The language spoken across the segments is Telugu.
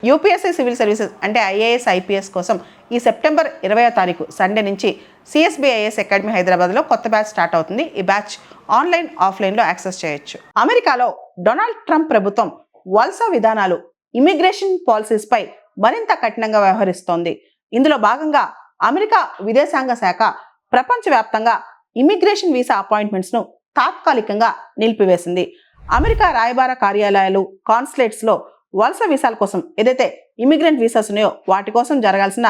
యూపీఎస్సీ సివిల్ సర్వీసెస్ అంటే ఐఏఎస్ ఐపీఎస్ కోసం ఈ సెప్టెంబర్ 20వ తారీఖు సండే నుంచి సిఎస్బిఐఎస్ అకాడమీ హైదరాబాద్లో కొత్త బ్యాచ్ స్టార్ట్ అవుతుంది. ఈ బ్యాచ్ ఆన్లైన్ ఆఫ్లైన్లో యాక్సెస్ చేయొచ్చు. అమెరికాలో డొనాల్డ్ ట్రంప్ ప్రభుత్వం వలస విధానాలు ఇమిగ్రేషన్ పాలసీస్పై మరింత కఠినంగా వ్యవహరిస్తోంది. ఇందులో భాగంగా అమెరికా విదేశాంగ శాఖ ప్రపంచవ్యాప్తంగా ఇమిగ్రేషన్ వీసా అపాయింట్మెంట్స్ను తాత్కాలికంగా నిలిపివేసింది. అమెరికా రాయబార కార్యాలయాలు, కాన్సులేట్స్లో వలస వీసాల కోసం ఏదైతే ఇమిగ్రెంట్ వీసాస్ ఉన్నాయో వాటి కోసం జరగాల్సిన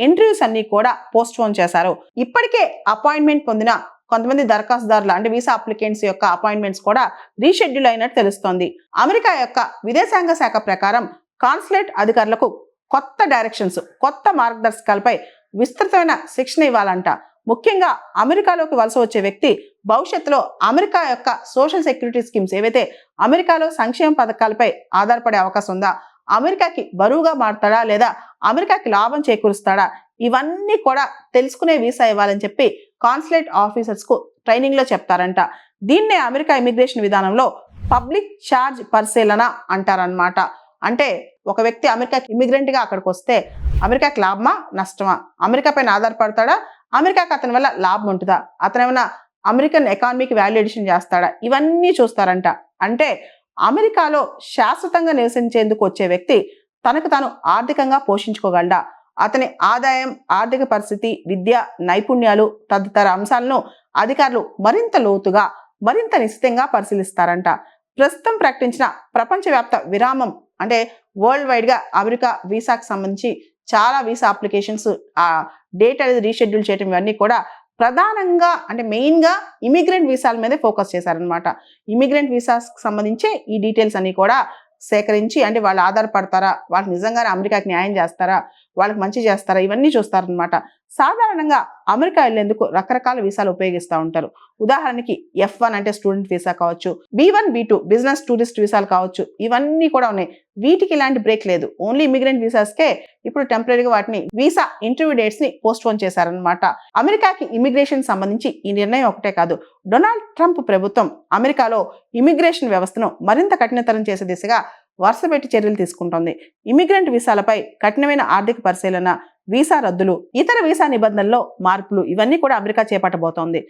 ఇంటర్వ్యూస్ అన్ని కూడా పోస్ట్ పోన్ చేశారు. ఇప్పటికే అపాయింట్మెంట్ పొందిన కొంతమంది దరఖాస్తుదారుల అంటే వీసా అప్లికెంట్స్ యొక్క అపాయింట్మెంట్స్ కూడా రీషెడ్యూల్ అయినట్టు తెలుస్తోంది. అమెరికా యొక్క విదేశాంగ శాఖ ప్రకారం కాన్సులేట్ అధికారులకు కొత్త డైరెక్షన్స్, కొత్త మార్గదర్శకాలపై విస్తృతమైన శిక్షణ ఇవ్వాలంట. ముఖ్యంగా అమెరికాలోకి వలస వచ్చే వ్యక్తి భవిష్యత్తులో అమెరికా యొక్క సోషల్ సెక్యూరిటీ స్కీమ్స్ ఏవైతే అమెరికాలో సంక్షేమ పథకాలపై ఆధారపడే అవకాశం ఉందా, అమెరికాకి బరువుగా మారుతాడా లేదా అమెరికాకి లాభం చేకూరుస్తాడా, ఇవన్నీ కూడా తెలుసుకునే వీసా ఇవ్వాలని చెప్పి కాన్సులేట్ ఆఫీసర్స్ కు ట్రైనింగ్ లో చెప్తారంట. దీన్నే అమెరికా ఇమిగ్రేషన్ విధానంలో పబ్లిక్ ఛార్జ్ పరిశీలన అంటారనమాట. అంటే ఒక వ్యక్తి అమెరికాకి ఇమిగ్రెంట్ గా అక్కడికి వస్తే అమెరికాకి లాభమా నష్టమా, అమెరికా పైన ఆధారపడతాడా, అమెరికాకి అతని వల్ల లాభం ఉంటుందా, అతను ఏమైనా అమెరికన్ ఎకానమీకి వాల్యూ ఎడిషన్ చేస్తాడా, ఇవన్నీ చూస్తారంట. అంటే అమెరికాలో శాశ్వతంగా నివసించేందుకు వచ్చే వ్యక్తి తనకు తాను ఆర్థికంగా పోషించుకోగలడా, అతని ఆదాయం, ఆర్థిక పరిస్థితి, విద్య, నైపుణ్యాలు తదితర అంశాలను అధికారులు మరింత లోతుగా, మరింత నిశ్చితంగా పరిశీలిస్తారంట. ప్రస్తుతం ప్రకటించిన ప్రపంచవ్యాప్త విరామం అంటే వరల్డ్ వైడ్ గా అమెరికా వీసాకు సంబంధించి చాలా వీసా అప్లికేషన్స్ డేట్ అనేది రీషెడ్యూల్ చేయడం ఇవన్నీ కూడా ప్రధానంగా అంటే మెయిన్ గా ఇమిగ్రెంట్ వీసాల మీదే ఫోకస్ చేశారనమాట. ఇమిగ్రెంట్ వీసాస్ సంబంధించి ఈ డీటెయిల్స్ అన్ని కూడా సేకరించి అంటే వాళ్ళు ఆధారపడతారా, వాళ్ళు నిజంగానే అమెరికాకి న్యాయం చేస్తారా, వాళ్ళకి మంచి చేస్తారా, ఇవన్నీ చూస్తారనమాట. సాధారణంగా అమెరికా వెళ్లేందుకు రకరకాల వీసాలు ఉపయోగిస్తూ ఉంటారు. ఉదాహరణకి F1 అంటే స్టూడెంట్ వీసా కావచ్చు, B1 B2 బిజినెస్ టూరిస్ట్ వీసాలు కావచ్చు, ఇవన్నీ కూడా ఉన్నాయి. వీటికి ఇలాంటి బ్రేక్ లేదు. ఓన్లీ ఇమిగ్రెంట్ వీసాస్కే ఇప్పుడు టెంపరీగా వాటిని వీసా ఇంటర్వ్యూ డేట్స్ ని పోస్ట్ పోన్ చేశారనమాట. అమెరికాకి ఇమిగ్రేషన్ సంబంధించి ఈ నిర్ణయం ఒకటే కాదు, డొనాల్డ్ ట్రంప్ ప్రభుత్వం అమెరికాలో ఇమిగ్రేషన్ వ్యవస్థను మరింత కఠినతరం చేసే దిశగా వరుసపెట్టి చర్యలు తీసుకుంటోంది. ఇమిగ్రెంట్ వీసాలపై కఠినమైన ఆర్థిక పరిశీలన, వీసా రద్దులు, ఇతర వీసా నిబంధనల్లో మార్పులు ఇవన్నీ కూడా అమెరికా చేపట్టబోతోంది.